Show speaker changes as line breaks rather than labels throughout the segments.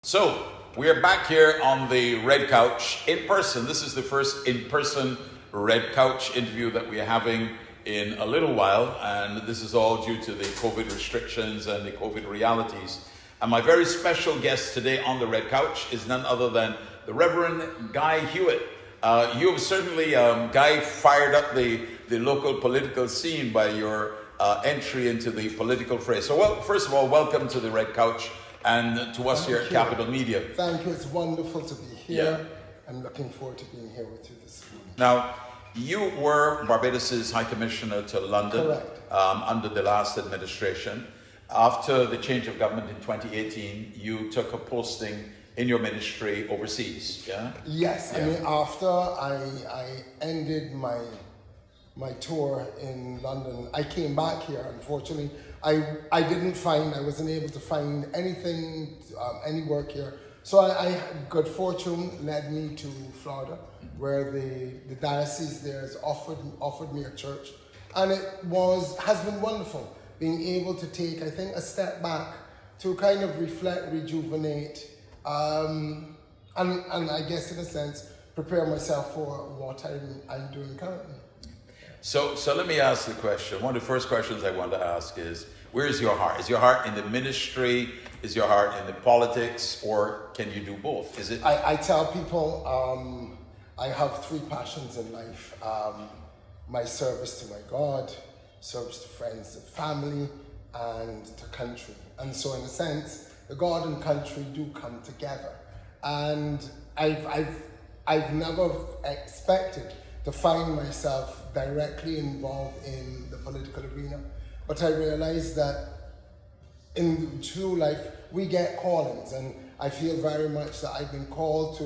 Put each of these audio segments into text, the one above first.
So, we're back here on the Red Couch in person. This is the first in-person Red Couch interview that we're having in a little while, and this is all due to the COVID restrictions and the COVID realities. And my very special guest today on the Red Couch is none other than the Reverend Guy Hewitt. You have certainly, Guy, fired up the local political scene by your entry into the political fray. So, well, first of all, welcome to the Red Couch. And to us here at Capital Media.
Thank you. It's wonderful to be here. I'm looking forward to being here with you this morning.
Now, you were Barbados's High Commissioner to London.
Correct.
Under the last administration. After the change of government in 2018, you took a posting in your ministry overseas, yeah?
Yes. Yeah. I mean, after I ended my tour in London, I came back here. Unfortunately, I wasn't able to find anything, any work here. So I good fortune led me to Florida, where the diocese there has offered me a church, and has been wonderful being able to take, I think, a step back to kind of reflect, rejuvenate, and I guess in a sense prepare myself for what I'm doing currently.
So let me ask the question. One of the first questions I want to ask is, where is your heart? Is your heart in the ministry? Is your heart in the politics? Or can you do both? Is it?
I tell people I have three passions in life. My service to my God, service to friends and family, and to country. And so in a sense, the God and country do come together. And I've never expected to find myself directly involved in the political arena. But I realized that through life, we get callings, and I feel very much that I've been called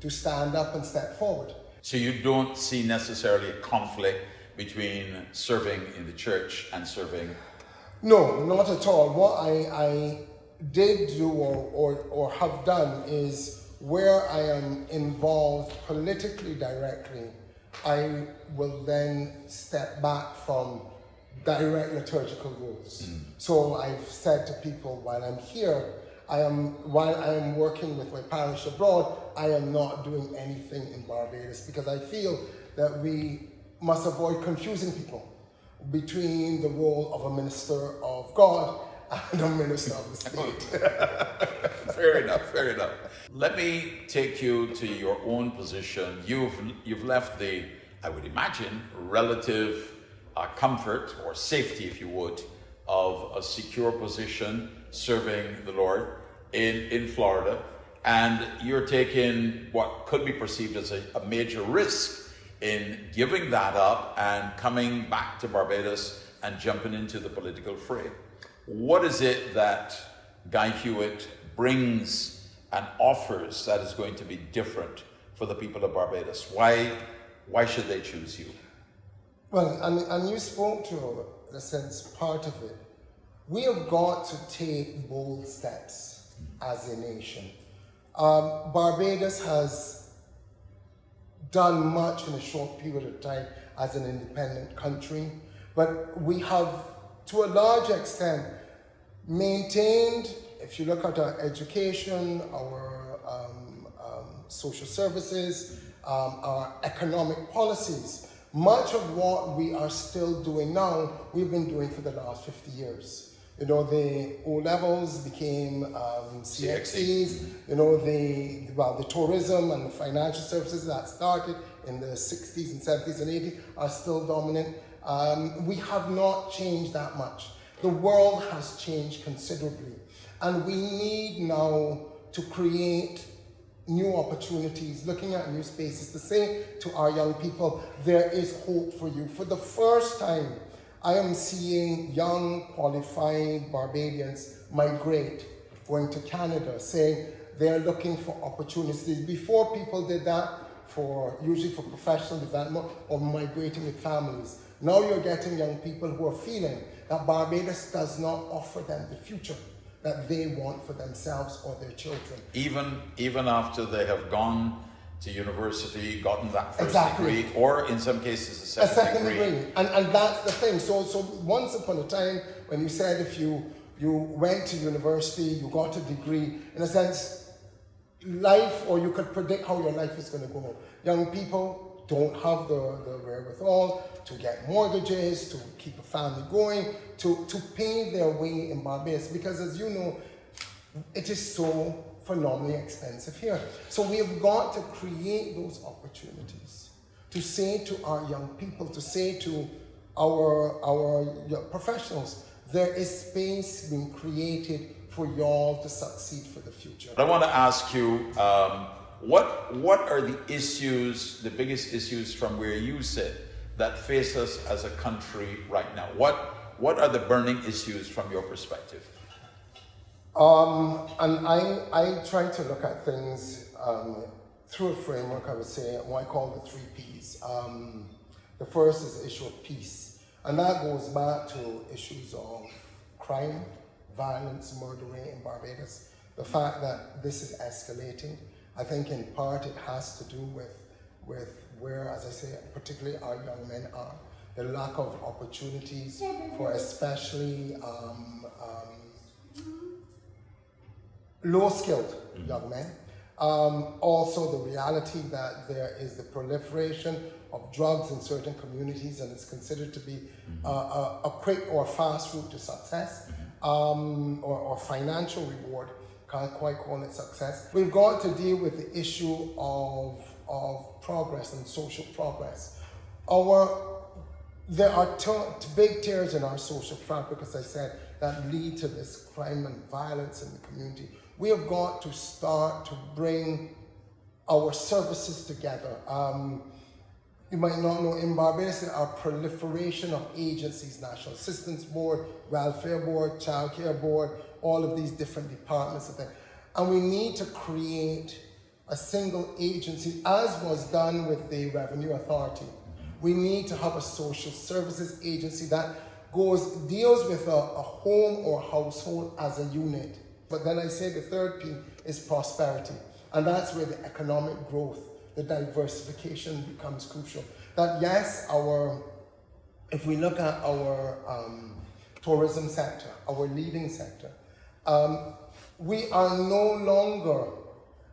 to stand up and step forward.
So you don't see necessarily a conflict between serving in the church and serving?
No, not at all. What I did do or have done is, where I am involved politically directly, I will then step back from direct liturgical roles. So I've said to people, while I'm here, while I am working with my parish abroad, I am not doing anything in Barbados, because I feel that we must avoid confusing people between the role of a minister of God and a minister of the state.
Fair enough. Let me take you to your own position. You've left the, I would imagine, relative comfort or safety, if you would, of a secure position serving the Lord in Florida, and you're taking what could be perceived as a major risk in giving that up and coming back to Barbados and jumping into the political fray. What is it that Guy Hewitt brings and offers that is going to be different for the people of Barbados? Why should they choose you?
Well, and you spoke to, in a sense, part of it. We have got to take bold steps as a nation. Barbados has done much in a short period of time as an independent country, but we have, to a large extent, maintained, if you look at our education, our social services, our economic policies, much of what we are still doing now, we've been doing for the last 50 years. You know, the O-levels became CXCs, you know, the tourism and the financial services that started in the 60s and 70s and 80s are still dominant. We have not changed that much. The world has changed considerably, and we need now to create new opportunities, looking at new spaces, to say to our young people, there is hope for you. For the first time, I am seeing young, qualified Barbadians migrate, going to Canada, saying they're looking for opportunities. Before, people did that usually for professional development or migrating with families. Now you're getting young people who are feeling that Barbados does not offer them the future that they want for themselves or their children.
Even after they have gone to university, gotten that first
Exactly.
degree, or in some cases a second degree.
And that's the thing. So once upon a time, when you said if you went to university, you got a degree, in a sense, life, or you could predict how your life is going to go. Young people don't have the wherewithal to get mortgages, to keep a family going, to pay their way in Barbados, because as you know, it is so phenomenally expensive here. So we have got to create those opportunities to say to our young people, to say to our professionals, there is space being created for y'all to succeed for the future.
I want to ask you, what are the issues, the biggest issues from where you sit that face us as a country right now? What are the burning issues from your perspective?
And I try to look at things through a framework, I would say, what I call the 3 Ps. The first is the issue of peace, and that goes back to issues of crime, violence, murder rate in Barbados. The fact that this is escalating, I think in part it has to do with where, as I say, particularly our young men are. The lack of opportunities for especially low-skilled young men. Also the reality that there is the proliferation of drugs in certain communities, and it's considered to be a quick or fast route to success, or financial reward, can't quite call it success. We've got to deal with the issue of progress and social progress. There are big tears in our social fabric, as I said, that lead to this crime and violence in the community. We have got to start to bring our services together. You might not know, in Barbados there are proliferation of agencies, National Assistance Board, Welfare Board, Child Care Board, all of these different departments and things. And we need to create a single agency, as was done with the Revenue Authority. We need to have a social services agency that deals with a home or household as a unit. But then I say the 3rd P is prosperity. And that's where the economic growth, the diversification becomes crucial. That yes, if we look at our tourism sector, our leading sector, we are no longer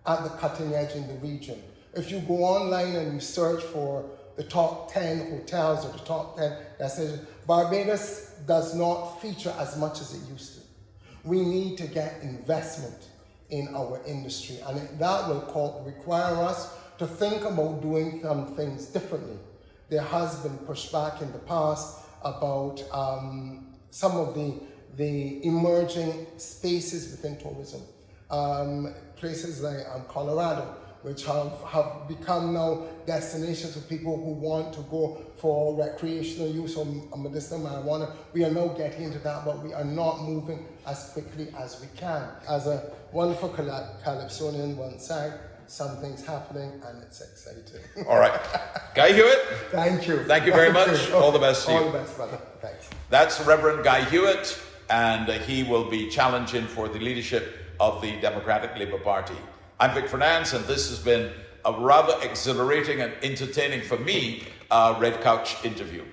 at the cutting edge in the region. If you go online and you search for the top 10 hotels or the top 10 destinations, Barbados does not feature as much as it used to. We need to get investment in our industry, and that will require us to think about doing some things differently. There has been pushback in the past about some of the emerging spaces within tourism. Places like Colorado, which have become now destinations for people who want to go for recreational use of medicinal marijuana. We are now getting into that, but we are not moving as quickly as we can. As a wonderful Calypsonian once said, something's happening and it's exciting.
All right. Guy Hewitt.
Thank you.
Thank you very much. All the best to you.
All the best, brother. Thanks.
That's Reverend Guy Hewitt, and he will be challenging for the leadership of the Democratic Labour Party. I'm Vic Fernandes, and this has been a rather exhilarating and entertaining, for me, Red Couch interview.